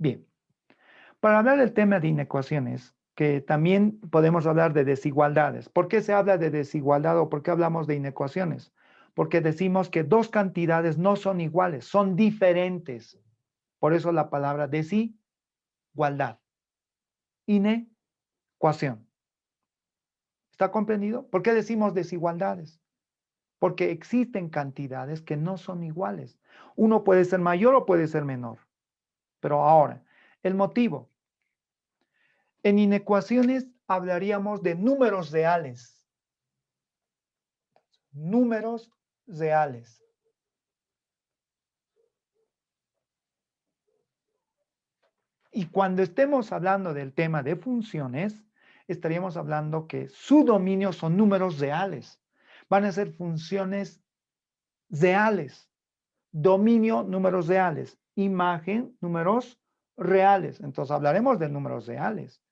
Bien, para hablar del tema de inecuaciones, que también podemos hablar de desigualdades. ¿Por qué se habla de desigualdad o por qué hablamos de inecuaciones? Porque decimos que dos cantidades no son iguales, son diferentes. Por eso la palabra desigualdad. Inecuación. ¿Está comprendido? ¿Por qué decimos desigualdades? Porque existen cantidades que no son iguales. Uno puede ser mayor o puede ser menor. Pero ahora, el motivo. En inecuaciones hablaríamos de números reales. Números reales. Y cuando estemos hablando del tema de funciones, estaríamos hablando que su dominio son números reales. Van a ser funciones reales. Dominio, números reales. Imagen, números reales. Entonces hablaremos de números reales.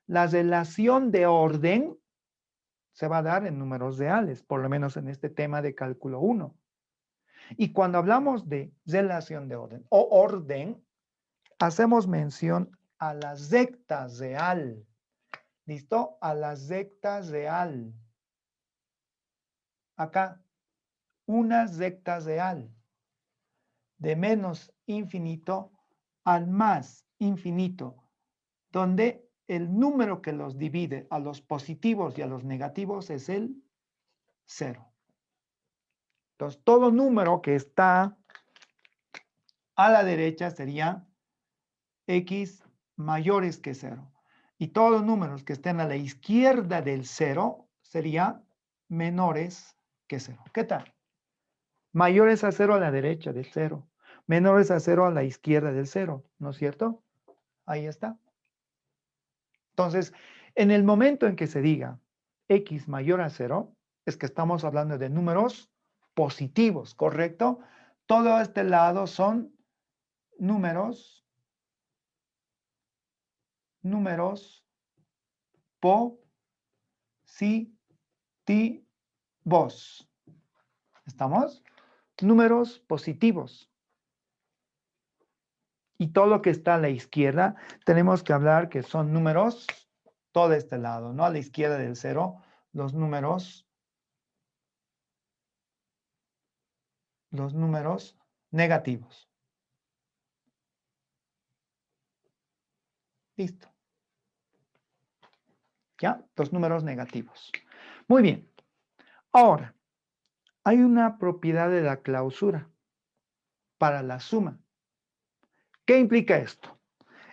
La relación de orden se va a dar en números reales, por lo menos en este tema de cálculo 1. Y cuando hablamos de relación de orden o orden, hacemos mención a la recta real. ¿Listo? A la recta real. Acá, una recta real. De menos infinito al más infinito, donde el número que los divide a los positivos y a los negativos es el 0. Entonces, todo número que está a la derecha sería x mayores que 0. Y todos los números que estén a la izquierda del 0 serían menores que 0. ¿Qué tal? Mayores a 0 a la derecha del 0. Menores a 0 a la izquierda del 0. ¿No es cierto? Ahí está. Entonces, en el momento en que se diga x mayor a 0, es que estamos hablando de números positivos, ¿correcto? Todo este lado son números positivos. ¿Estamos? Números positivos. Y todo lo que está a la izquierda, tenemos que hablar que son números, todo este lado, ¿no? A la izquierda del 0, los números negativos. Listo. ¿Ya? Los números negativos. Muy bien. Ahora, hay una propiedad de la clausura para la suma. ¿Qué implica esto?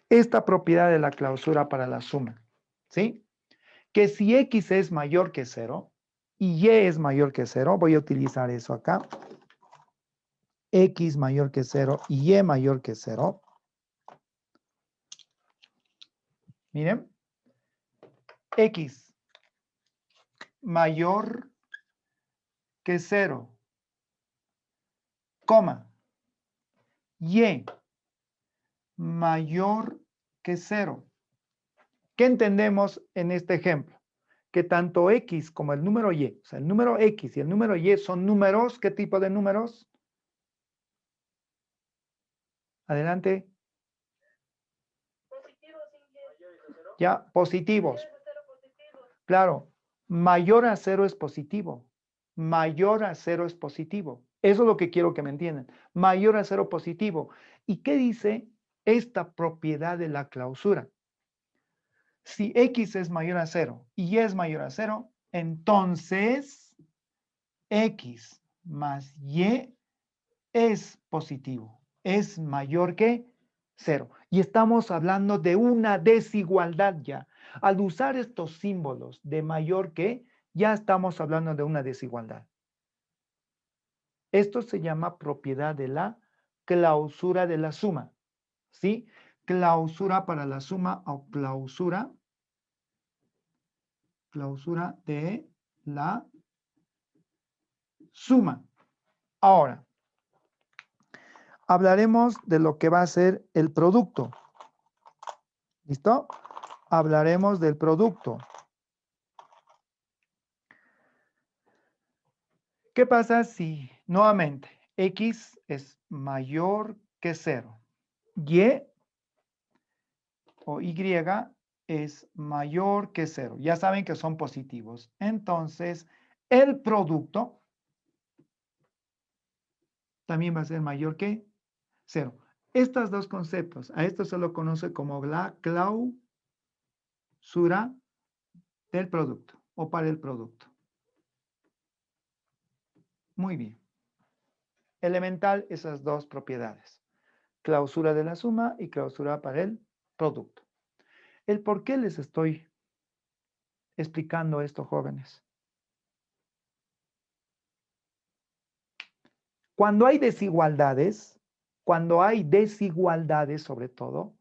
Esta propiedad de la clausura para la suma, ¿sí? Que si x es mayor que 0 y y es mayor que 0, voy a utilizar eso acá. X mayor que 0 y y mayor que 0. Miren. X mayor que 0, coma, y mayor que 0. ¿Qué entendemos en este ejemplo? Que tanto x como el número y, o sea, el número x y el número y son números. ¿Qué tipo de números? Adelante. Ya, positivos. Claro, mayor a 0 es positivo. Mayor a 0 es positivo. Eso es lo que quiero que me entiendan. Mayor a 0 positivo. ¿Y qué dice esta propiedad de la clausura? Si x es mayor a 0 y y es mayor a 0, entonces x más y es positivo. Es mayor que 0. Y estamos hablando de una desigualdad ya. Al usar estos símbolos de mayor que, ya estamos hablando de una desigualdad. Esto se llama propiedad de la clausura de la suma. ¿Sí? Clausura para la suma o clausura de la suma. Ahora, hablaremos de lo que va a ser el producto. ¿Listo? Hablaremos del producto. ¿Qué pasa si, nuevamente, x es mayor que 0? Y o Y es mayor que 0. Ya saben que son positivos. Entonces, el producto también va a ser mayor que 0. Estos dos conceptos, a esto se lo conoce como la clausura del producto o para el producto. Muy bien. Elemental esas dos propiedades. Clausura de la suma y clausura para el producto. ¿El por qué les estoy explicando esto, jóvenes? Cuando hay desigualdades sobre todo,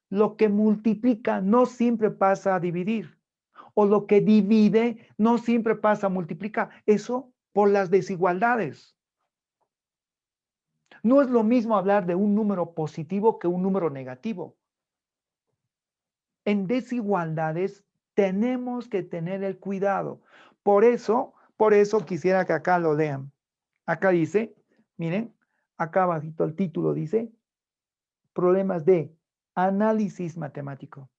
lo que multiplica no siempre pasa a dividir, o lo que divide no siempre pasa a multiplicar. Eso por las desigualdades. No es lo mismo hablar de un número positivo que un número negativo. En desigualdades tenemos que tener el cuidado. Por eso quisiera que acá lo lean. Acá dice, miren, acá abajito el título dice, problemas de análisis matemático.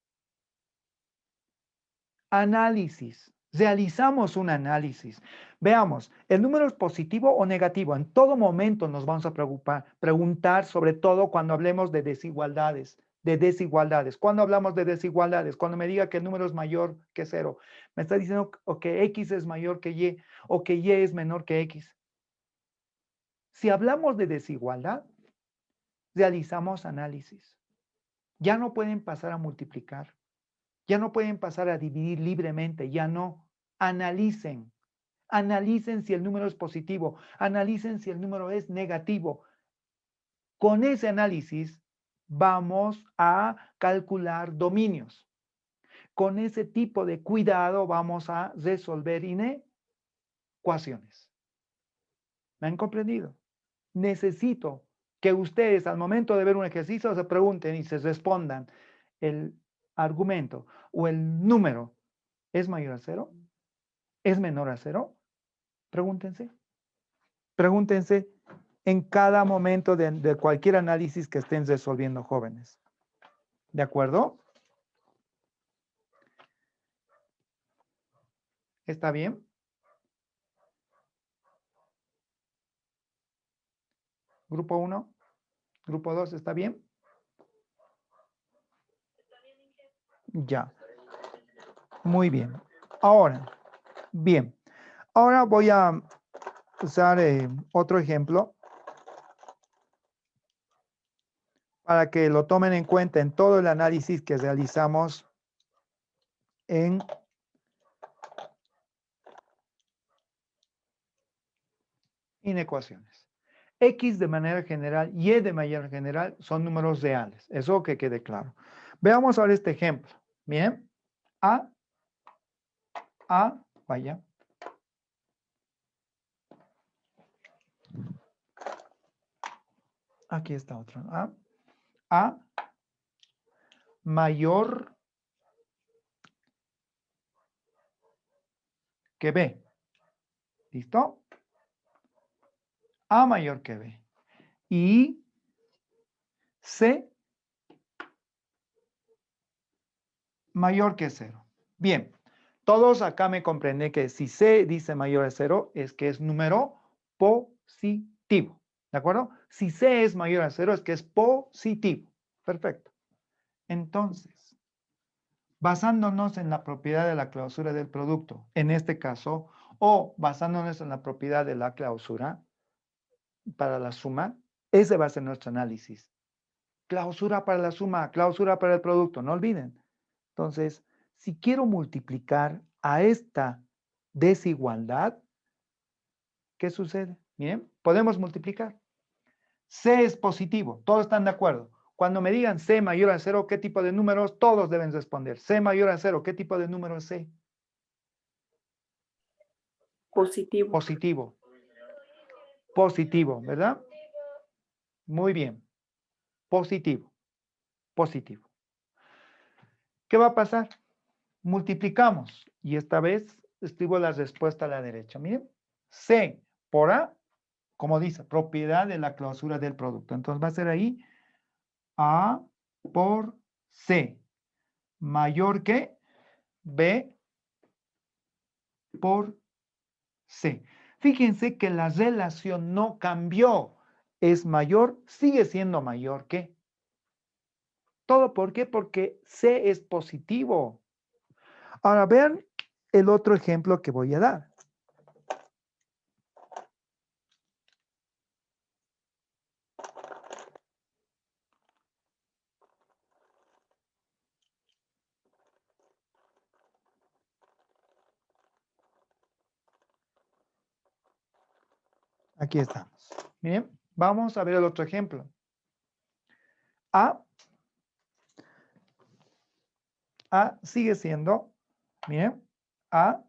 Análisis. Realizamos un análisis. Veamos, ¿el número es positivo o negativo? En todo momento nos vamos a preguntar, sobre todo cuando hablemos de desigualdades. ¿Cuándo hablamos de desigualdades? Cuando me diga que el número es mayor que 0. Me está diciendo o que X es mayor que Y o que Y es menor que X. Si hablamos de desigualdad, realizamos análisis. Ya no pueden pasar a multiplicar. Ya no pueden pasar a dividir libremente, ya no. Analicen. Analicen si el número es positivo. Analicen si el número es negativo. Con ese análisis vamos a calcular dominios. Con ese tipo de cuidado vamos a resolver inecuaciones. ¿Me han comprendido? Necesito que ustedes al momento de ver un ejercicio se pregunten y se respondan el argumento o el número ¿es mayor a 0? ¿Es menor a 0? Pregúntense. Pregúntense en cada momento de cualquier análisis que estén resolviendo, jóvenes. ¿De acuerdo? ¿Está bien? Grupo 1, grupo 2, ¿está bien? Ya. Muy bien. Ahora, bien. Ahora voy a usar otro ejemplo para que lo tomen en cuenta en todo el análisis que realizamos en inecuaciones. X de manera general y Y de manera general son números reales. Eso que quede claro. Veamos ahora este ejemplo. Miren. Vaya. Aquí está otro. A mayor que B. ¿Listo? A mayor que B. Y C mayor que 0. Bien, todos acá me comprenden que si C dice mayor a 0 es que es número positivo. ¿De acuerdo? Si C es mayor a 0 es que es positivo. Perfecto. Entonces, basándonos en la propiedad de la clausura del producto, en este caso, o basándonos en la propiedad de la clausura para la suma, ese va a ser nuestro análisis. Clausura para la suma, clausura para el producto, no olviden. Entonces, si quiero multiplicar a esta desigualdad, ¿qué sucede? Miren, podemos multiplicar. C es positivo, todos están de acuerdo. Cuando me digan C mayor a 0, ¿qué tipo de números? Todos deben responder. C mayor a 0, ¿qué tipo de número es C? Positivo. Positivo. Positivo, ¿verdad? Muy bien. Positivo. Positivo. ¿Qué va a pasar? Multiplicamos y esta vez escribo la respuesta a la derecha. Miren, C por A, como dice, propiedad de la clausura del producto. Entonces va a ser ahí A por C mayor que B por C. Fíjense que la relación no cambió. Es mayor, sigue siendo mayor que. ¿Todo por qué? Porque C es positivo. Ahora vean el otro ejemplo que voy a dar. Aquí estamos. Miren, vamos a ver el otro ejemplo. A sigue siendo, miren, A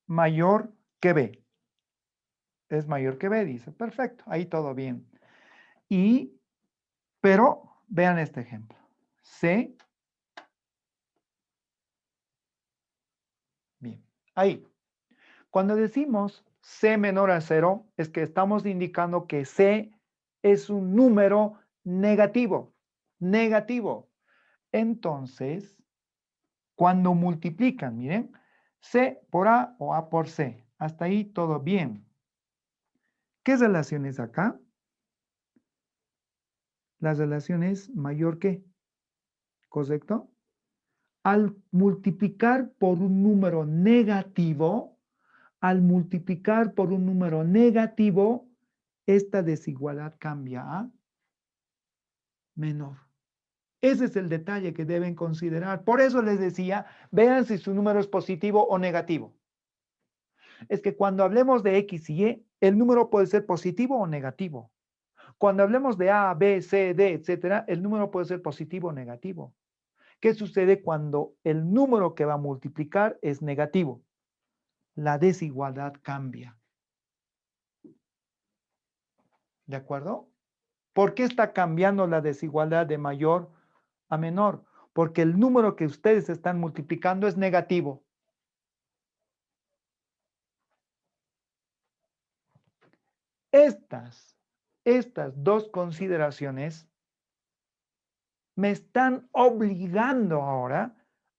mayor que B. Es mayor que B, dice. Perfecto, ahí todo bien. Pero vean este ejemplo. C, bien, ahí. Cuando decimos C menor a 0, es que estamos indicando que C es un número negativo. Negativo. Entonces, cuando multiplican, miren, C por A o A por C. Hasta ahí todo bien. ¿Qué relación es acá? La relación es mayor que, ¿correcto? Al multiplicar por un número negativo, esta desigualdad cambia a menor. Ese es el detalle que deben considerar. Por eso les decía, vean si su número es positivo o negativo. Es que cuando hablemos de X y Y, el número puede ser positivo o negativo. Cuando hablemos de A, B, C, D, etcétera, el número puede ser positivo o negativo. ¿Qué sucede cuando el número que va a multiplicar es negativo? La desigualdad cambia. ¿De acuerdo? ¿Por qué está cambiando la desigualdad de mayor a menor? Porque el número que ustedes están multiplicando es negativo. Estas dos consideraciones me están obligando ahora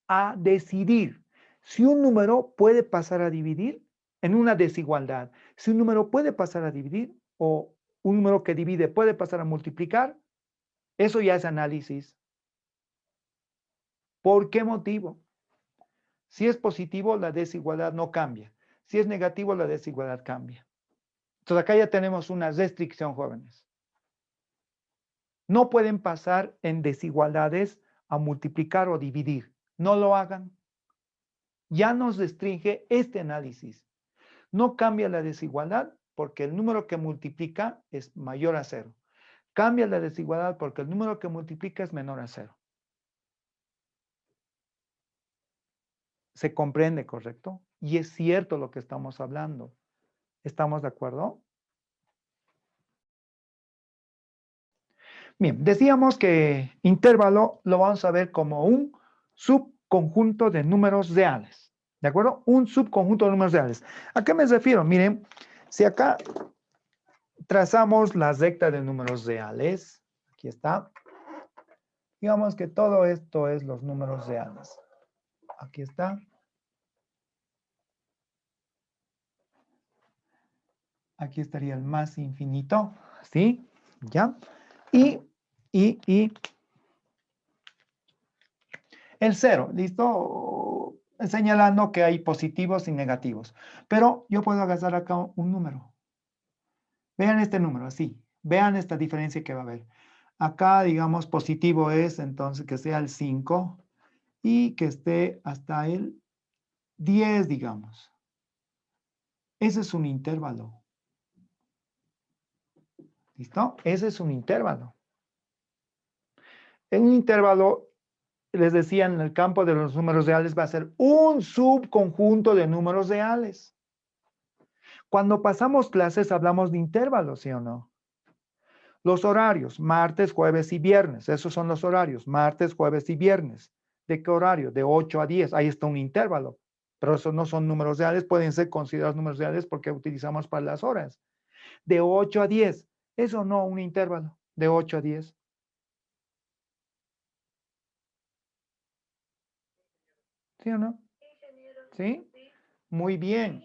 a decidir si un número puede pasar a dividir en una desigualdad. Si un número puede pasar a dividir o un número que divide puede pasar a multiplicar, eso ya es análisis. ¿Por qué motivo? Si es positivo, la desigualdad no cambia. Si es negativo, la desigualdad cambia. Entonces acá ya tenemos una restricción, jóvenes. No pueden pasar en desigualdades a multiplicar o dividir. No lo hagan. Ya nos restringe este análisis. No cambia la desigualdad porque el número que multiplica es mayor a 0. Cambia la desigualdad porque el número que multiplica es menor a 0. ¿Se comprende, correcto? Y es cierto lo que estamos hablando. ¿Estamos de acuerdo? Bien, decíamos que intervalo lo vamos a ver como un subconjunto de números reales. ¿De acuerdo? Un subconjunto de números reales. ¿A qué me refiero? Miren, si acá trazamos la recta de números reales, aquí está. Digamos que todo esto es los números reales. Aquí está. Aquí estaría el más infinito, ¿sí? ¿Ya? Y el 0, ¿listo? Señalando que hay positivos y negativos. Pero yo puedo agarrar acá un número. Vean este número, así. Vean esta diferencia que va a haber. Acá, digamos, positivo es entonces que sea el 5 y que esté hasta el 10, digamos. Ese es un intervalo. ¿Listo? Ese es un intervalo. En un intervalo, les decía, en el campo de los números reales va a ser un subconjunto de números reales. Cuando pasamos clases hablamos de intervalos, ¿sí o no? Los horarios, martes, jueves y viernes. Esos son los horarios, martes, jueves y viernes. ¿De qué horario? De 8 a 10. Ahí está un intervalo. Pero esos no son números reales, pueden ser considerados números reales porque utilizamos para las horas. De 8 a 10. Eso no, un intervalo. De 8 a 10. ¿Sí o no? ¿Sí? Muy bien.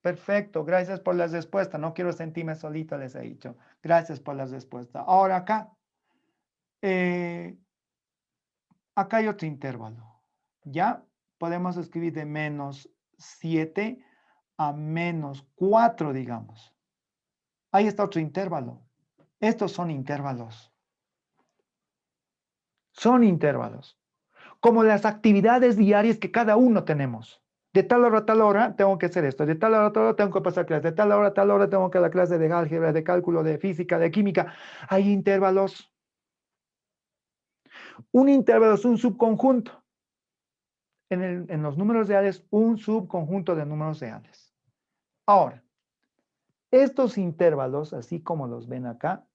Perfecto. Gracias por las respuestas. No quiero sentirme solito, les he dicho. Gracias por las respuestas. Ahora acá. Acá hay otro intervalo. ¿Ya? Podemos escribir de menos 7 a menos 4, digamos. Ahí está otro intervalo. Estos son intervalos. Son intervalos. Como las actividades diarias que cada uno tenemos. De tal hora a tal hora tengo que hacer esto. De tal hora a tal hora tengo que pasar clase. De tal hora a tal hora tengo que dar clase de álgebra, de cálculo, de física, de química. Hay intervalos. Un intervalo es un subconjunto. En los números reales, un subconjunto de números reales. Ahora, estos intervalos, así como los ven acá,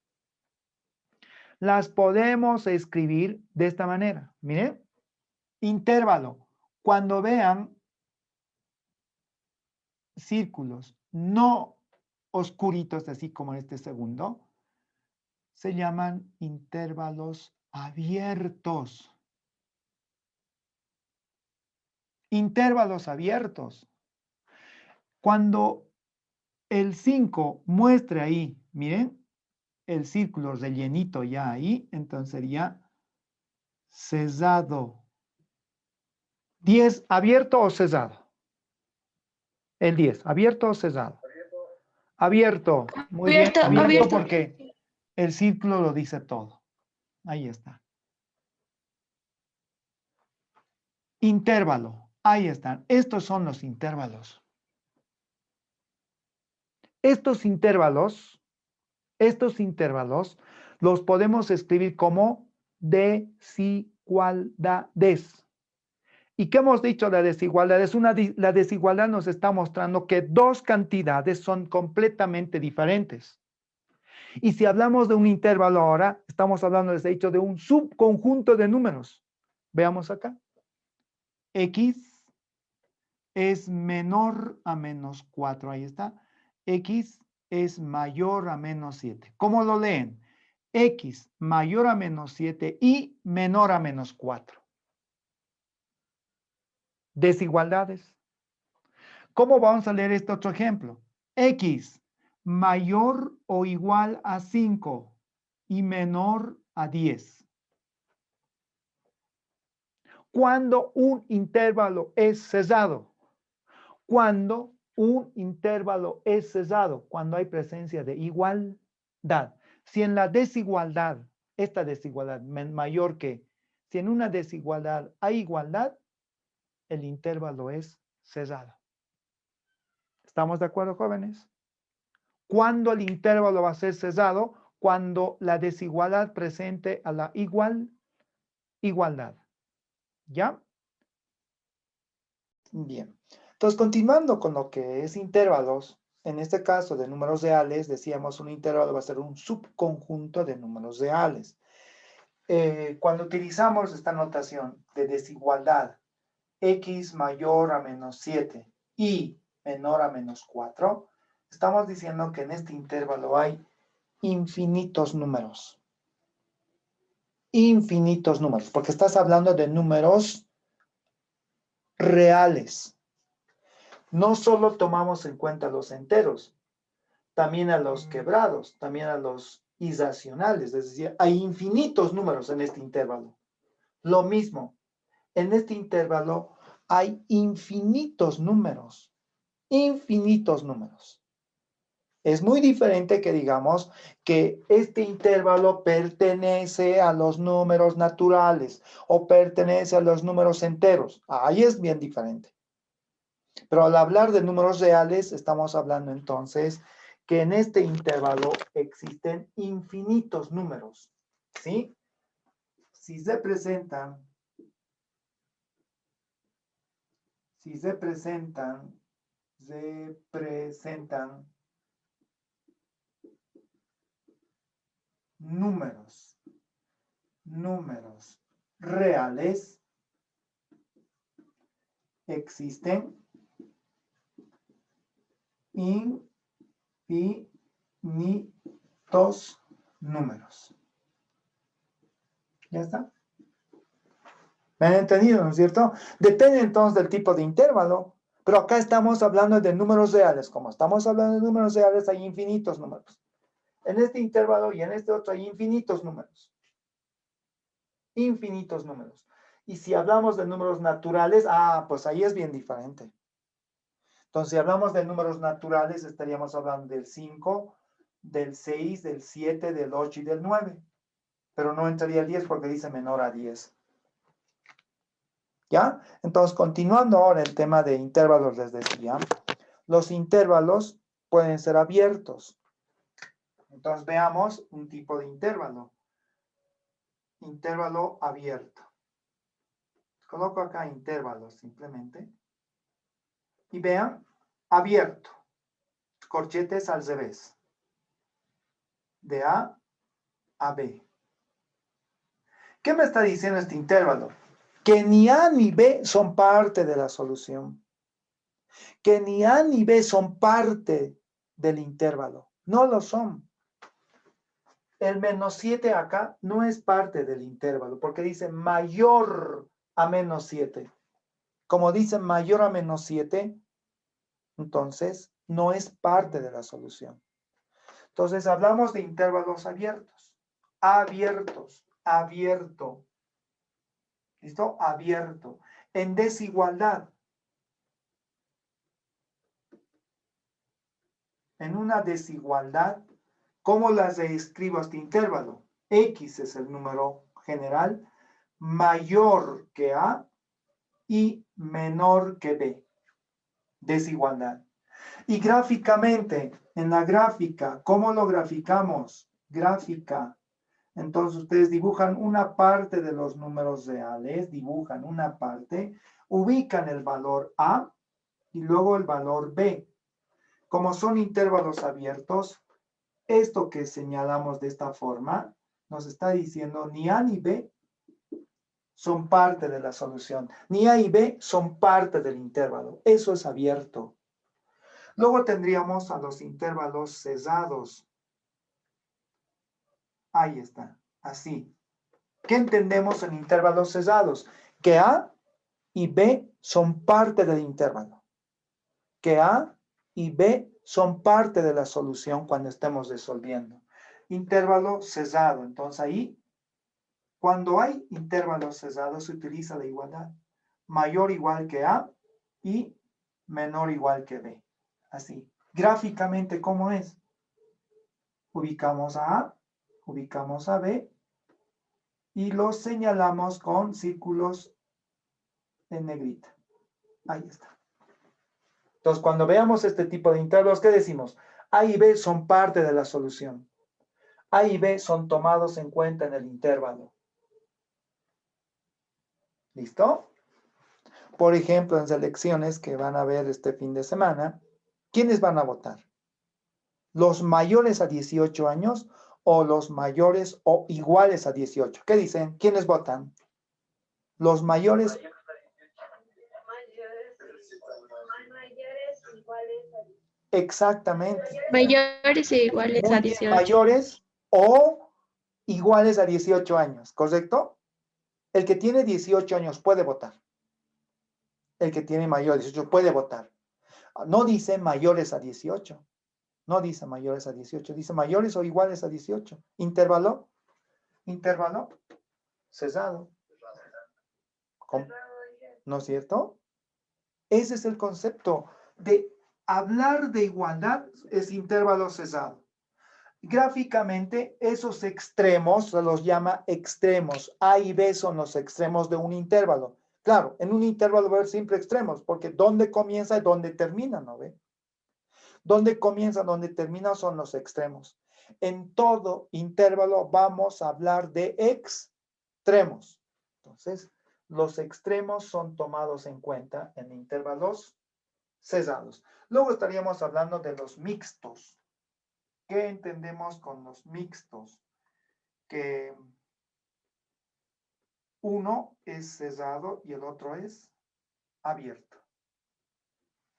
las podemos escribir de esta manera. Miren, intervalo. Cuando vean círculos no oscuritos, así como este segundo, se llaman intervalos abiertos. Intervalos abiertos. Cuando el 5 muestre ahí, miren, el círculo rellenito ya ahí, entonces sería cesado. 10, ¿abierto o cesado? El 10, ¿abierto o cesado? Abierto, muy bien, Abierto, abierto abierto. porque el círculo lo dice todo. Ahí está. Intervalo, ahí están. Estos son los intervalos. Estos intervalos los podemos escribir como desigualdades. ¿Y qué hemos dicho de desigualdades? La desigualdad nos está mostrando que dos cantidades son completamente diferentes. Y si hablamos de un intervalo ahora, estamos hablando, les he dicho, de un subconjunto de números. Veamos acá. X es menor a menos 4, ahí está. X es mayor a menos 7. ¿Cómo lo leen? X mayor a menos 7 y menor a menos 4. Desigualdades. ¿Cómo vamos a leer este otro ejemplo? X mayor o igual a 5 y menor a 10. Cuando un intervalo es cesado. Cuando un intervalo es cesado, cuando hay presencia de igualdad. Si en la desigualdad, esta desigualdad mayor que, si en una desigualdad hay igualdad, el intervalo es cesado. ¿Estamos de acuerdo, jóvenes? ¿Cuándo el intervalo va a ser cesado? Cuando la desigualdad presente a la igualdad. ¿Ya? Bien. Entonces, continuando con lo que es intervalos, en este caso de números reales, decíamos un intervalo va a ser un subconjunto de números reales. Cuando utilizamos esta notación de desigualdad, x mayor a menos 7 y menor a menos 4, estamos diciendo que en este intervalo hay infinitos números. Infinitos números, porque estás hablando de números reales. No solo tomamos en cuenta los enteros, también a los quebrados, también a los irracionales, es decir, hay infinitos números en este intervalo. Lo mismo, en este intervalo hay infinitos números, infinitos números. Es muy diferente que digamos que este intervalo pertenece a los números naturales o pertenece a los números enteros. Ahí es bien diferente. Pero al hablar de números reales, estamos hablando entonces que en este intervalo existen infinitos números, ¿sí? Si se presentan números reales, existen infinitos números. ¿Ya está? ¿Me han entendido, no es cierto? Depende entonces del tipo de intervalo, pero acá estamos hablando de números reales. Como estamos hablando de números reales, hay infinitos números. En este intervalo y en este otro hay infinitos números. Infinitos números. Y si hablamos de números naturales, pues ahí es bien diferente. Entonces, si hablamos de números naturales, estaríamos hablando del 5, del 6, del 7, del 8 y del 9. Pero no entraría el 10 porque dice menor a 10. ¿Ya? Entonces, continuando ahora el tema de intervalos, les decía, los intervalos pueden ser abiertos. Entonces, veamos un tipo de intervalo. Intervalo abierto. Coloco acá intervalos simplemente. Y vean, abierto. Corchetes al revés. De A a B. ¿Qué me está diciendo este intervalo? Que ni A ni B son parte de la solución. Que ni A ni B son parte del intervalo. No lo son. El menos 7 acá no es parte del intervalo, porque dice mayor a menos 7. Como dice mayor a menos 7, entonces no es parte de la solución. Entonces hablamos de intervalos abiertos. Abiertos. Abierto. ¿Listo? Abierto. En desigualdad. En una desigualdad, ¿cómo las reescribo este intervalo? X es el número general mayor que A y menor que B. Desigualdad. Y gráficamente, en la gráfica, ¿cómo lo graficamos? Gráfica. Entonces ustedes dibujan una parte de los números reales, dibujan una parte, ubican el valor A y luego el valor B. Como son intervalos abiertos, esto que señalamos de esta forma nos está diciendo ni A ni B son parte de la solución. Ni A y B son parte del intervalo. Eso es abierto. Luego tendríamos a los intervalos cesados. Ahí está, así. ¿Qué entendemos en intervalos cesados? Que A y B son parte del intervalo. Que A y B son parte de la solución cuando estemos resolviendo. Intervalo cesado. Entonces ahí, cuando hay intervalos cesados, se utiliza la igualdad. Mayor o igual que A y menor o igual que B. Así. Gráficamente, ¿cómo es? Ubicamos a A, ubicamos a B y los señalamos con círculos en negrita. Ahí está. Entonces, cuando veamos este tipo de intervalos, ¿qué decimos? A y B son parte de la solución. A y B son tomados en cuenta en el intervalo. ¿Listo? Por ejemplo, en selecciones que van a ver este fin de semana, ¿quiénes van a votar? ¿Los mayores a 18 años o los mayores o iguales a 18? ¿Qué dicen? ¿Quiénes votan? Los mayores. Exactamente. Mayores e iguales Muy a bien, 18. mayores o iguales a 18 años, ¿correcto? El que tiene 18 años puede votar. El que tiene mayor de 18 puede votar. No dice mayores a 18. No dice mayores a 18. Dice mayores o iguales a 18. Intervalo. Intervalo. Cesado. ¿No es cierto? Ese es el concepto de hablar de igualdad, es intervalo cesado. Gráficamente, esos extremos se los llama extremos. A y B son los extremos de un intervalo. Claro, en un intervalo va a haber siempre extremos, porque dónde comienza y dónde termina, ¿no ve? Dónde comienza, dónde termina son los extremos. En todo intervalo vamos a hablar de extremos. Entonces, los extremos son tomados en cuenta en intervalos cesados. Luego estaríamos hablando de los mixtos. ¿Qué entendemos con los mixtos? Que uno es cesado y el otro es abierto.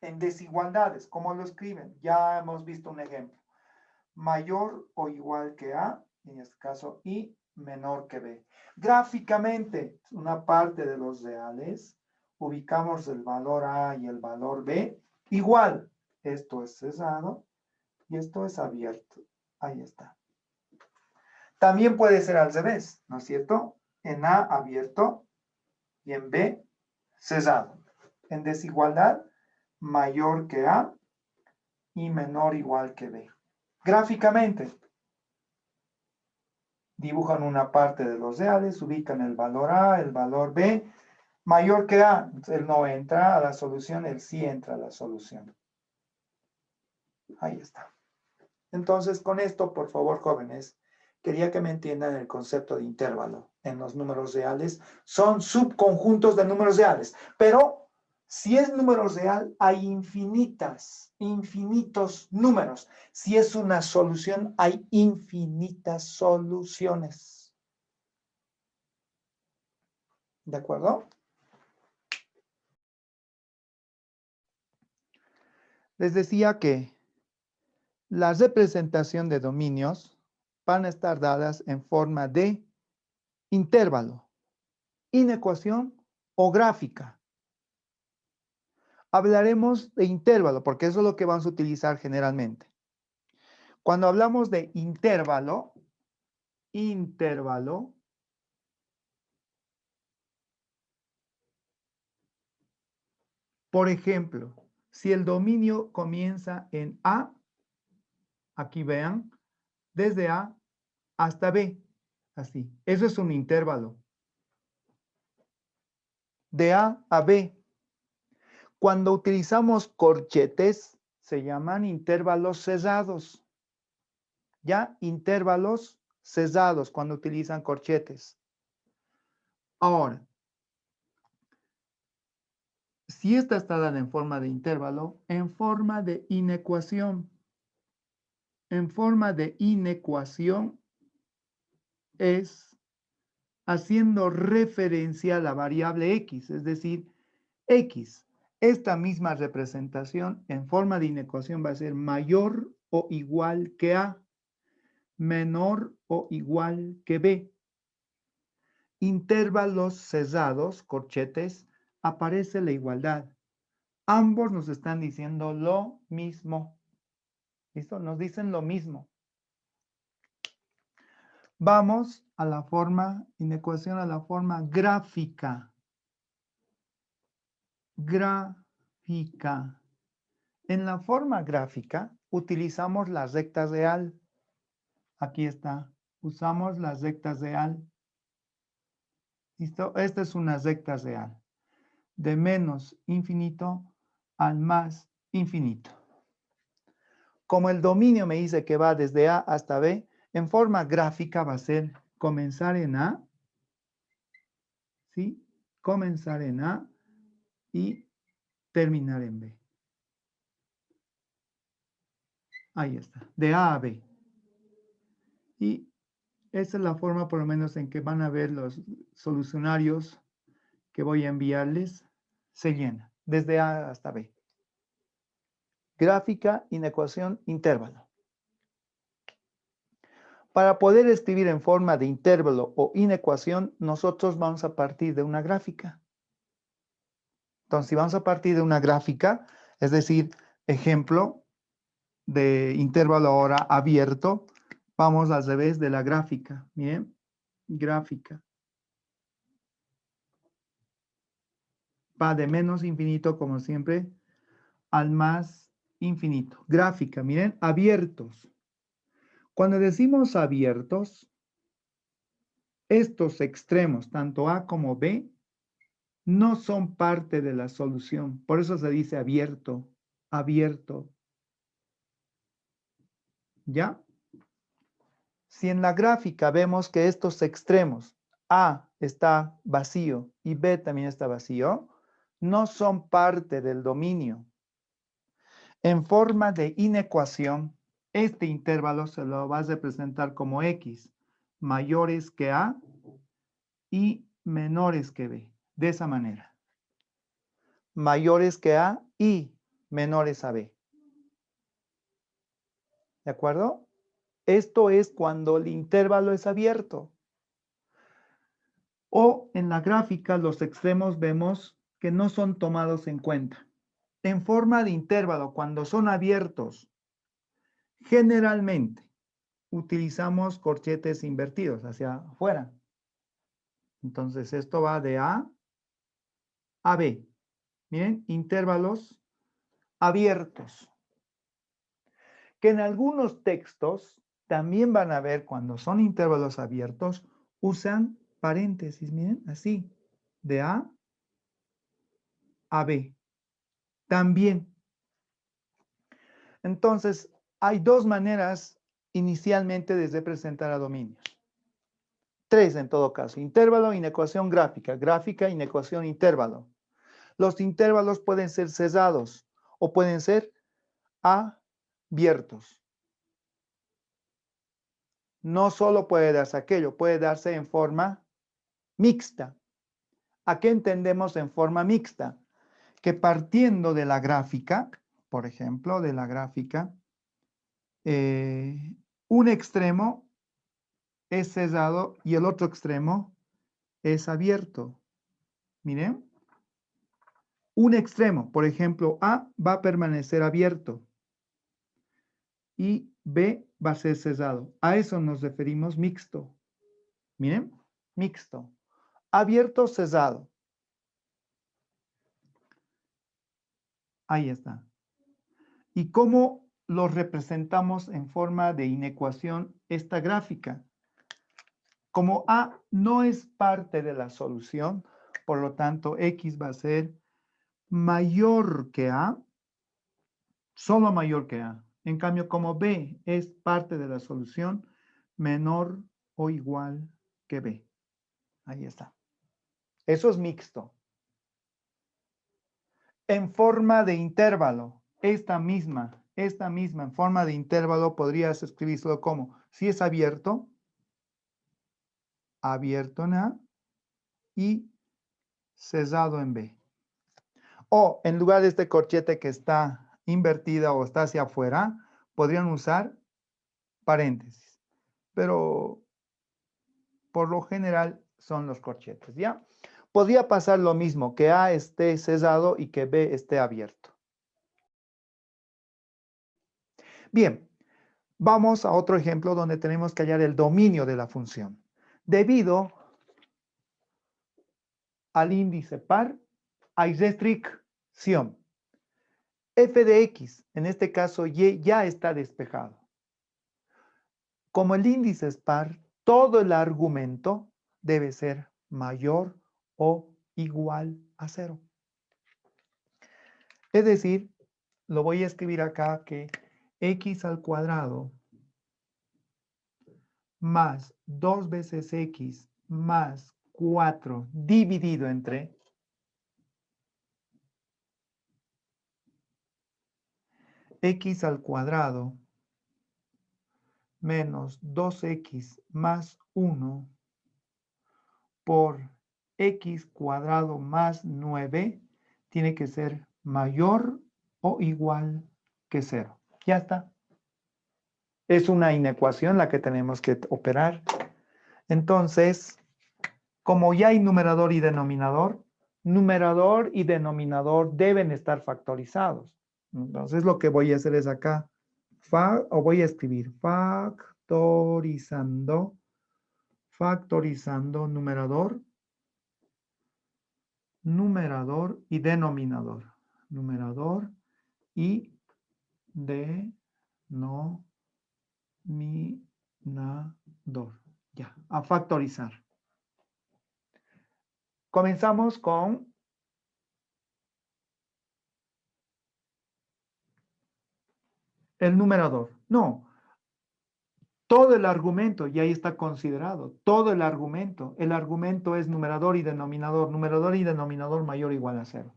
En desigualdades, ¿cómo lo escriben? Ya hemos visto un ejemplo. Mayor o igual que A, en este caso, y menor que B. Gráficamente, una parte de los reales, ubicamos el valor A y el valor B igual. Esto es cerrado y esto es abierto. Ahí está. También puede ser al revés, ¿no es cierto? En A abierto y en B cerrado. En desigualdad, mayor que A y menor igual que B. Gráficamente, dibujan una parte de los reales, ubican el valor A, el valor B, mayor que A. Él no entra a la solución, él sí entra a la solución. Ahí está. Entonces, con esto, por favor, jóvenes, quería que me entiendan el concepto de intervalo en los números reales. Son subconjuntos de números reales, pero si es número real, hay infinitos números. Si es una solución, hay infinitas soluciones. ¿De acuerdo? Les decía que la representación de dominios van a estar dadas en forma de intervalo, inecuación o gráfica. Hablaremos de intervalo porque eso es lo que vamos a utilizar generalmente. Cuando hablamos de intervalo, por ejemplo, si el dominio comienza en A, aquí vean, desde A hasta B, así. Eso es un intervalo. De A a B. Cuando utilizamos corchetes, se llaman intervalos cerrados. ¿Ya? Intervalos cerrados cuando utilizan corchetes. Ahora, si esta está dada en forma de intervalo, en forma de inecuación. En forma de inecuación es haciendo referencia a la variable x, es decir, x. Esta misma representación en forma de inecuación va a ser mayor o igual que a, menor o igual que b. Intervalos cerrados, corchetes, aparece la igualdad. Ambos nos están diciendo lo mismo. ¿Listo? Nos dicen lo mismo. Vamos a la forma, inecuación a la forma gráfica. Gráfica. En la forma gráfica utilizamos la recta real. Aquí está. Usamos la recta real. ¿Listo? Esta es una recta real. De menos infinito al más infinito. Como el dominio me dice que va desde A hasta B, en forma gráfica va a ser comenzar en A, ¿sí? Comenzar en A y terminar en B. Ahí está, de A a B. Y esa es la forma por lo menos en que van a ver los solucionarios que voy a enviarles. Se llena, desde A hasta B. Gráfica, inecuación, intervalo. Para poder escribir en forma de intervalo o inecuación, nosotros vamos a partir de una gráfica. Entonces, si vamos a partir de una gráfica, es decir, ejemplo de intervalo ahora abierto, vamos al revés de la gráfica. Miren, gráfica. Va de menos infinito, como siempre, al más infinito. Gráfica, miren, abiertos. Cuando decimos abiertos, estos extremos, tanto A como B, no son parte de la solución. Por eso se dice abierto, abierto. ¿Ya? Si en la gráfica vemos que estos extremos, A está vacío y B también está vacío, no son parte del dominio. En forma de inecuación, este intervalo se lo va a representar como X, mayores que A y menores que B. De esa manera. Mayores que A y menores a B. ¿De acuerdo? Esto es cuando el intervalo es abierto. O en la gráfica los extremos vemos que no son tomados en cuenta. En forma de intervalo, cuando son abiertos, generalmente utilizamos corchetes invertidos hacia afuera. Entonces esto va de A a B. Miren, intervalos abiertos. Que en algunos textos también van a ver cuando son intervalos abiertos, usan paréntesis, miren, así, de A a B. También. Entonces, hay dos maneras inicialmente de representar a dominios. Tres en todo caso, intervalo, inecuación gráfica, gráfica, inecuación, intervalo. Los intervalos pueden ser cesados o pueden ser abiertos. No solo puede darse aquello, puede darse en forma mixta. ¿A qué entendemos en forma mixta? Que partiendo de la gráfica, por ejemplo, de la gráfica, un extremo es cesado y el otro extremo es abierto. Miren, un extremo, por ejemplo, A va a permanecer abierto y B va a ser cesado. A eso nos referimos mixto. Miren, mixto. Abierto, cesado. Ahí está. ¿Y cómo lo representamos en forma de inecuación esta gráfica? Como A no es parte de la solución, por lo tanto, X va a ser mayor que A, solo mayor que A. En cambio, como B es parte de la solución, menor o igual que B. Ahí está. Eso es mixto. En forma de intervalo, esta misma, en forma de intervalo podrías escribirlo como, si es abierto, abierto en A y cesado en B. O en lugar de este corchete que está invertida o está hacia afuera, podrían usar paréntesis. Pero por lo general son los corchetes, ¿ya? Podría pasar lo mismo, que A esté cesado y que B esté abierto. Bien, vamos a otro ejemplo donde tenemos que hallar el dominio de la función. Debido al índice par, hay restricción. F de X, en este caso Y, ya está despejado. Como el índice es par, todo el argumento debe ser mayor o igual a 0. Es decir, lo voy a escribir acá que X al cuadrado más 2 veces X más 4 dividido entre X al cuadrado menos 2X más 1 por X cuadrado más 9 tiene que ser mayor o igual que 0. Ya está. Es una inecuación la que tenemos que operar. Entonces, como ya hay numerador y denominador deben estar factorizados. Entonces, lo que voy a hacer es acá, voy a escribir factorizando numerador y denominador. Numerador y denominador. Ya, a factorizar. Comenzamos con el numerador. No, todo el argumento, y ahí está considerado, todo el argumento. El argumento es numerador y denominador mayor o igual a 0.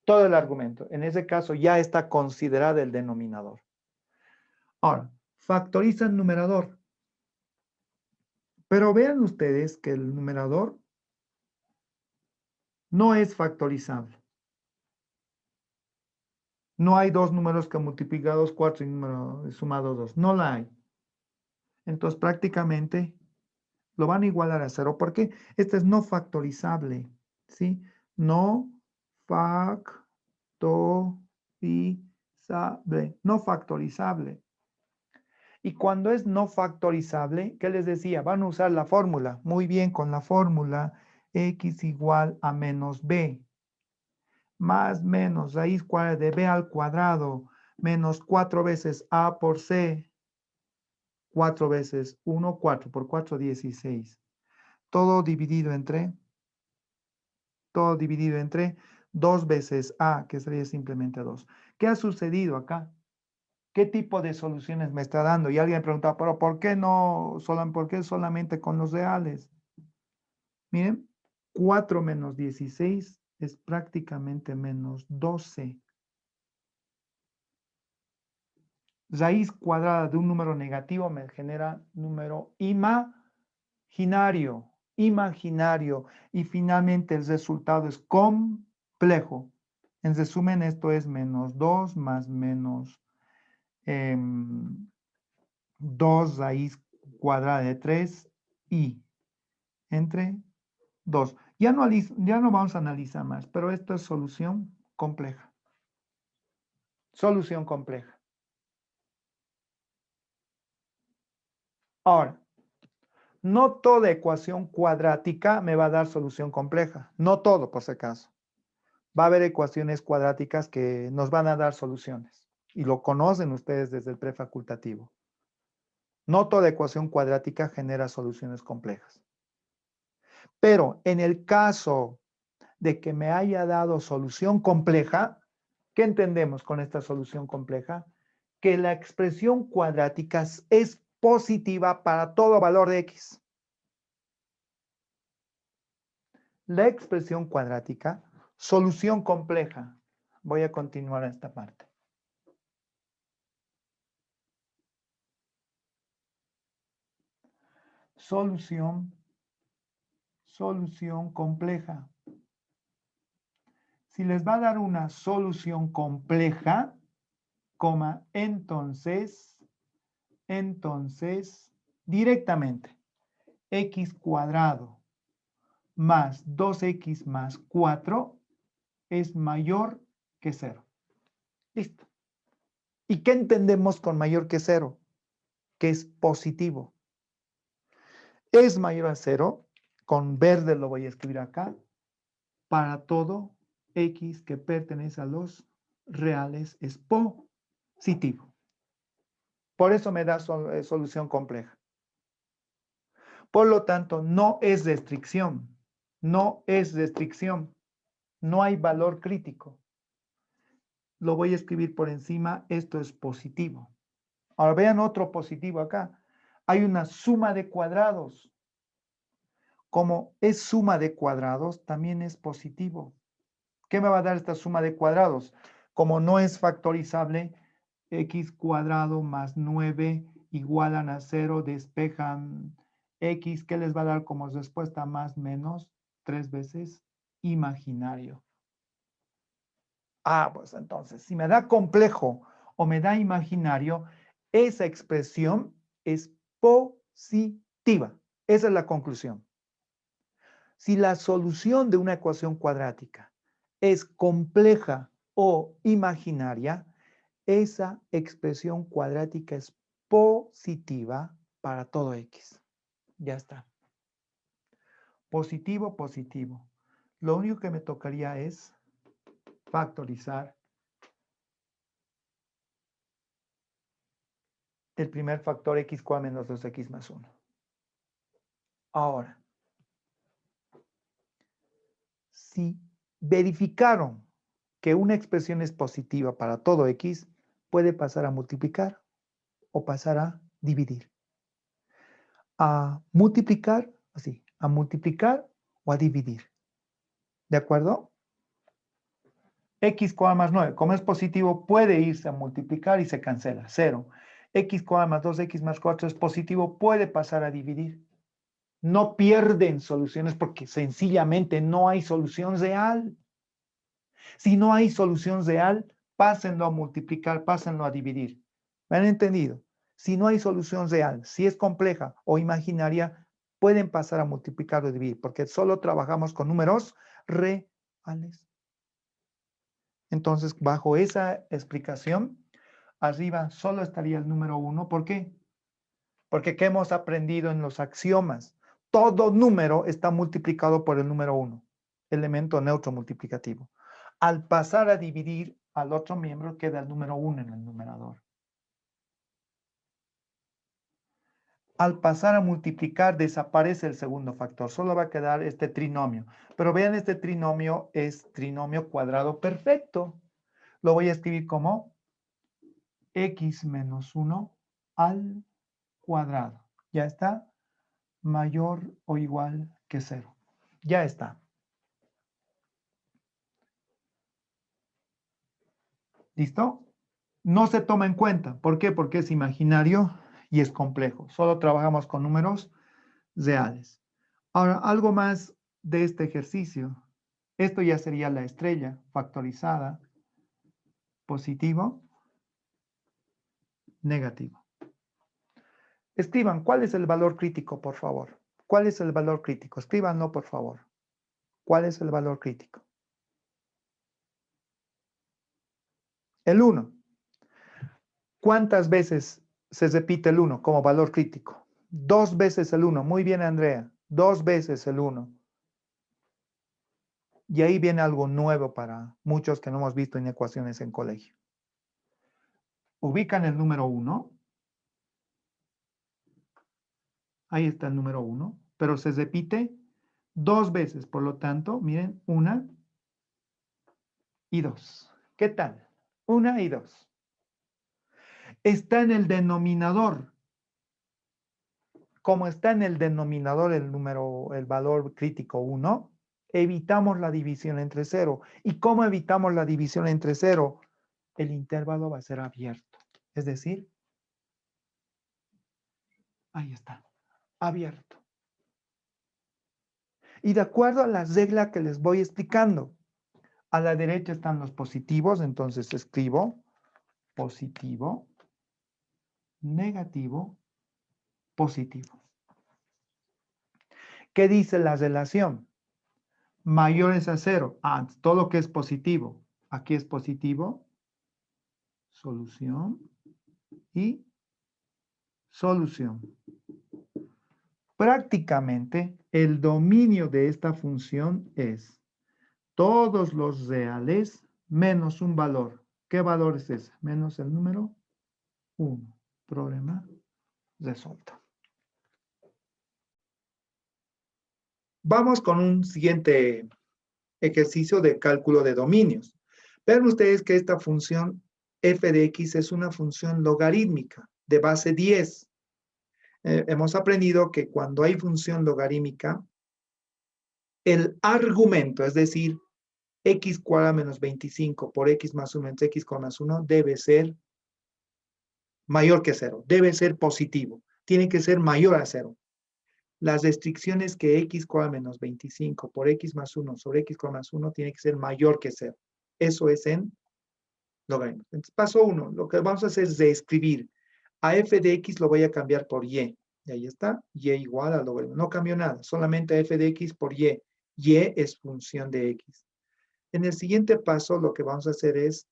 Todo el argumento. En ese caso ya está considerado el denominador. Ahora, factorizan numerador. Pero vean ustedes que el numerador no es factorizable. No hay dos números que multiplicados 4 y número sumado 2. No la hay. Entonces prácticamente Lo van a igualar a 0. ¿Por qué? Este es no factorizable, ¿sí? No factorizable. No factorizable. Y cuando es no factorizable, ¿qué les decía? Van a usar la fórmula. Muy bien, con la fórmula x igual a menos b. Más menos raíz cuadrada de b al cuadrado menos 4 veces a por c. 4 veces 1, 4 por 4, 16. Todo dividido entre 2 veces a, que sería simplemente 2. ¿Qué ha sucedido acá? ¿Qué tipo de soluciones me está dando? Y alguien me preguntaba, pero ¿por qué por qué solamente con los reales? Miren, 4 menos 16 es prácticamente menos 12. Raíz cuadrada de un número negativo me genera número imaginario. Y finalmente el resultado es complejo. En resumen, esto es menos 2 más menos 2 raíz cuadrada de 3 y entre 2. Ya no vamos a analizar más, pero esto es solución compleja. Solución compleja. Ahora, no toda ecuación cuadrática me va a dar solución compleja. No todo, por si acaso. Va a haber ecuaciones cuadráticas que nos van a dar soluciones. Y lo conocen ustedes desde el prefacultativo. No toda ecuación cuadrática genera soluciones complejas. Pero en el caso de que me haya dado solución compleja, ¿qué entendemos con esta solución compleja? Que la expresión cuadrática es positiva para todo valor de x. La expresión cuadrática, solución compleja. Voy a continuar esta parte. Solución compleja. Si les va a dar una solución compleja, coma, entonces, directamente, x cuadrado más 2x más 4 es mayor que 0. Listo. ¿Y qué entendemos con mayor que 0? Que es positivo. Es mayor a 0, con verde lo voy a escribir acá, para todo x que pertenece a los reales es positivo. Por eso me da solución compleja. Por lo tanto, no es restricción. No es restricción. No hay valor crítico. Lo voy a escribir por encima. Esto es positivo. Ahora vean otro positivo acá. Hay una suma de cuadrados. Como es suma de cuadrados, también es positivo. ¿Qué me va a dar esta suma de cuadrados? Como no es factorizable, x cuadrado más 9 igualan a 0, despejan x, ¿qué les va a dar como respuesta? Más menos 3 veces imaginario. Pues entonces, si me da complejo o me da imaginario, esa expresión es positiva. Esa es la conclusión. Si la solución de una ecuación cuadrática es compleja o imaginaria, esa expresión cuadrática es positiva para todo x. Ya está. Positivo, positivo. Lo único que me tocaría es factorizar el primer factor x cuadrado menos 2x más 1. Ahora, si verificaron que una expresión es positiva para todo x, puede pasar a multiplicar o pasar a dividir. A multiplicar, así, a multiplicar o a dividir. ¿De acuerdo? X cuadrado más 9, como es positivo, puede irse a multiplicar y se cancela, 0. X cuadrado más 2x más 4 es positivo, puede pasar a dividir. No pierden soluciones porque sencillamente no hay solución real. Si no hay solución real, pásenlo a multiplicar, pásenlo a dividir. ¿Me han entendido? Si no hay solución real, si es compleja o imaginaria, pueden pasar a multiplicar o dividir, porque solo trabajamos con números reales. Entonces, bajo esa explicación, arriba solo estaría el número 1. ¿Por qué? Porque ¿qué hemos aprendido en los axiomas? Todo número está multiplicado por el número 1, elemento neutro multiplicativo. Al pasar a dividir al otro miembro, queda el número 1 en el numerador. Al pasar a multiplicar, desaparece el segundo factor. Solo va a quedar este trinomio. Pero vean, este trinomio es trinomio cuadrado perfecto. Lo voy a escribir como x menos 1 al cuadrado. ¿Ya está? Mayor o igual que 0. Ya está. ¿Listo? No se toma en cuenta. ¿Por qué? Porque es imaginario y es complejo. Solo trabajamos con números reales. Ahora, algo más de este ejercicio. Esto ya sería la estrella factorizada, positivo, negativo. Escriban, ¿cuál es el valor crítico, por favor? ¿Cuál es el valor crítico? Escríbanlo, por favor. ¿Cuál es el valor crítico? El 1. ¿Cuántas veces se repite el 1 como valor crítico? 2 veces el 1. Muy bien, Andrea. 2 veces el 1. Y ahí viene algo nuevo para muchos que no hemos visto en ecuaciones en colegio. Ubican el número 1. Ahí está el número 1. Pero se repite 2 veces. Por lo tanto, miren, 1 y 2. ¿Qué tal? 1 y 2. Está en el denominador. Como está en el denominador el valor crítico 1, evitamos la división entre 0. ¿Y cómo evitamos la división entre 0? El intervalo va a ser abierto. Es decir, ahí está, abierto. Y de acuerdo a la regla que les voy explicando, a la derecha están los positivos, entonces escribo positivo, negativo, positivo. ¿Qué dice la relación? Mayores a 0. Todo lo que es positivo. Aquí es positivo. Solución y solución. Prácticamente el dominio de esta función es todos los reales menos un valor. ¿Qué valor es ese? Menos el número 1. Problema resuelto. Vamos con un siguiente ejercicio de cálculo de dominios. Vean ustedes que esta función f de x es una función logarítmica de base 10. Hemos aprendido que cuando hay función logarítmica, el argumento, es decir, x cuadrado menos 25 por x más 1 entre x más 1, debe ser mayor que 0, debe ser positivo, tiene que ser mayor a 0. Las restricciones que x cuadrado menos 25 por x más 1 sobre x más 1 tiene que ser mayor que 0. Eso es en logaritmo. Entonces, paso 1, lo que vamos a hacer es reescribir. A f de x lo voy a cambiar por y. Y ahí está, y igual al logaritmo. No cambió nada, solamente f de x por y. Y es función de x. En el siguiente paso, lo que vamos a hacer es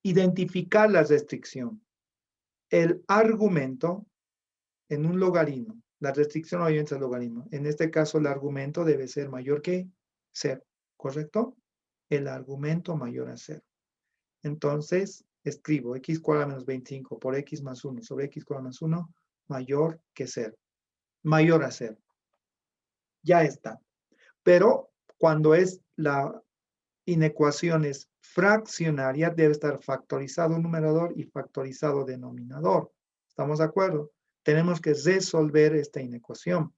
identificar la restricción. El argumento en un logaritmo, la restricción obviamente es el logaritmo. En este caso, el argumento debe ser mayor que 0, ¿correcto? El argumento mayor a 0. Entonces, escribo x cuadrado menos 25 por x más 1 sobre x cuadrado más 1 mayor que 0. Mayor a 0. Ya está. Pero cuando es la inecuación es fraccionaria, debe estar factorizado numerador y factorizado denominador. ¿Estamos de acuerdo? Tenemos que resolver esta inecuación.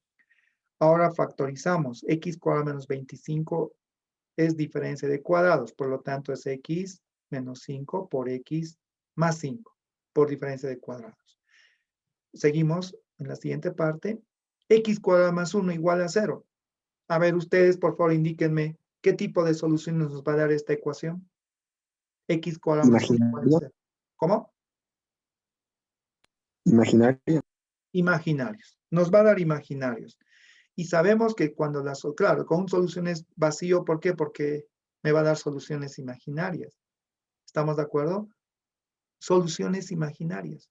Ahora factorizamos. X cuadrado menos 25 es diferencia de cuadrados. Por lo tanto, es x menos 5 por x más 5 por diferencia de cuadrados. Seguimos en la siguiente parte. X cuadrado más 1 igual a 0. A ver, ustedes, por favor, indíquenme qué tipo de solución nos va a dar esta ecuación. X cuadrado más 1 igual a 0. ¿Cómo? Imaginaria. imaginarios. Nos va a dar imaginarios. Y sabemos que cuando claro, con soluciones vacío, ¿por qué? Porque me va a dar soluciones imaginarias. ¿Estamos de acuerdo? Soluciones imaginarias.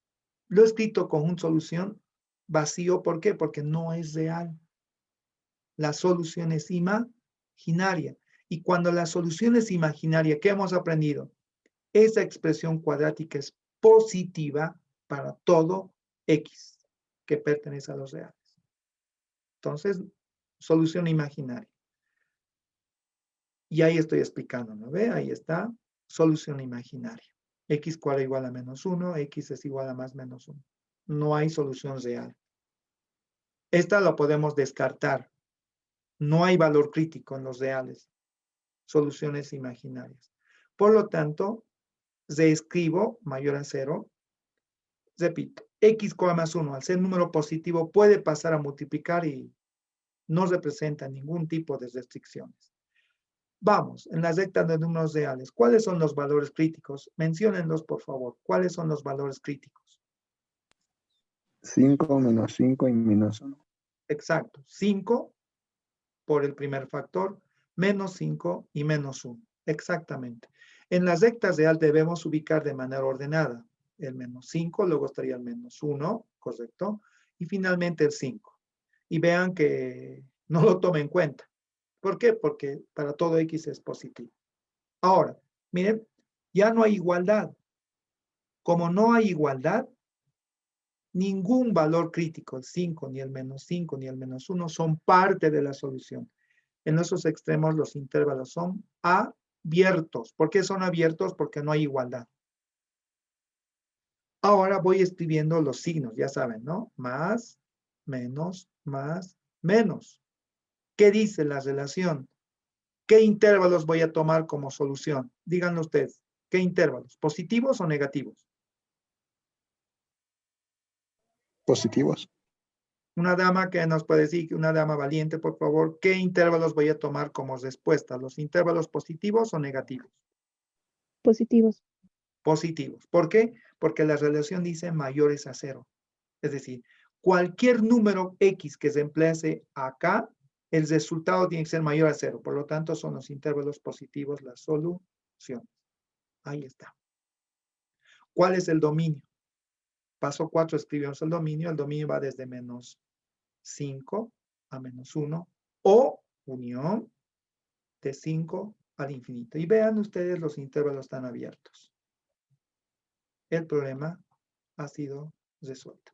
Lo he escrito con una solución vacío, ¿por qué? Porque no es real. La solución es imaginaria. Y cuando la solución es imaginaria, ¿qué hemos aprendido? Esa expresión cuadrática es positiva para todo X que pertenece a los reales. Entonces, solución imaginaria. Y ahí estoy explicando, ¿no ve? Ahí está, solución imaginaria. X cuadra igual a menos 1, X es igual a más menos 1. No hay solución real. Esta la podemos descartar. No hay valor crítico en los reales. Soluciones imaginarias. Por lo tanto, reescribo mayor a 0. Repito, X más 1, al ser número positivo, puede pasar a multiplicar y no representa ningún tipo de restricciones. Vamos, en la recta de números reales, ¿cuáles son los valores críticos? Menciónenlos, por favor. ¿Cuáles son los valores críticos? 5 menos 5 y menos 1. Exacto. 5 por el primer factor, menos 5 y menos 1. Exactamente. En las rectas real debemos ubicar de manera ordenada. El menos 5, luego estaría el menos 1, ¿correcto? Y finalmente el 5. Y vean que no lo tome en cuenta. ¿Por qué? Porque para todo X es positivo. Ahora, miren, ya no hay igualdad. Como no hay igualdad, ningún valor crítico, el 5, ni el menos 5, ni el menos 1, son parte de la solución. En esos extremos los intervalos son abiertos. ¿Por qué son abiertos? Porque no hay igualdad. Ahora voy escribiendo los signos, ya saben, ¿no? Más, menos, más, menos. ¿Qué dice la relación? ¿Qué intervalos voy a tomar como solución? Díganlo ustedes. ¿Qué intervalos? ¿Positivos o negativos? Positivos. Una dama que nos puede decir, una dama valiente, por favor, ¿qué intervalos voy a tomar como respuesta? ¿Los intervalos positivos o negativos? Positivos. Positivos. ¿Por qué? Porque la relación dice mayores a 0. Es decir, cualquier número X que se emplace acá, el resultado tiene que ser mayor a 0. Por lo tanto, son los intervalos positivos la solución. Ahí está. ¿Cuál es el dominio? Paso 4, escribimos el dominio. El dominio va desde menos 5 a menos 1 o unión de 5 al infinito. Y vean ustedes, los intervalos están abiertos. El problema ha sido resuelto.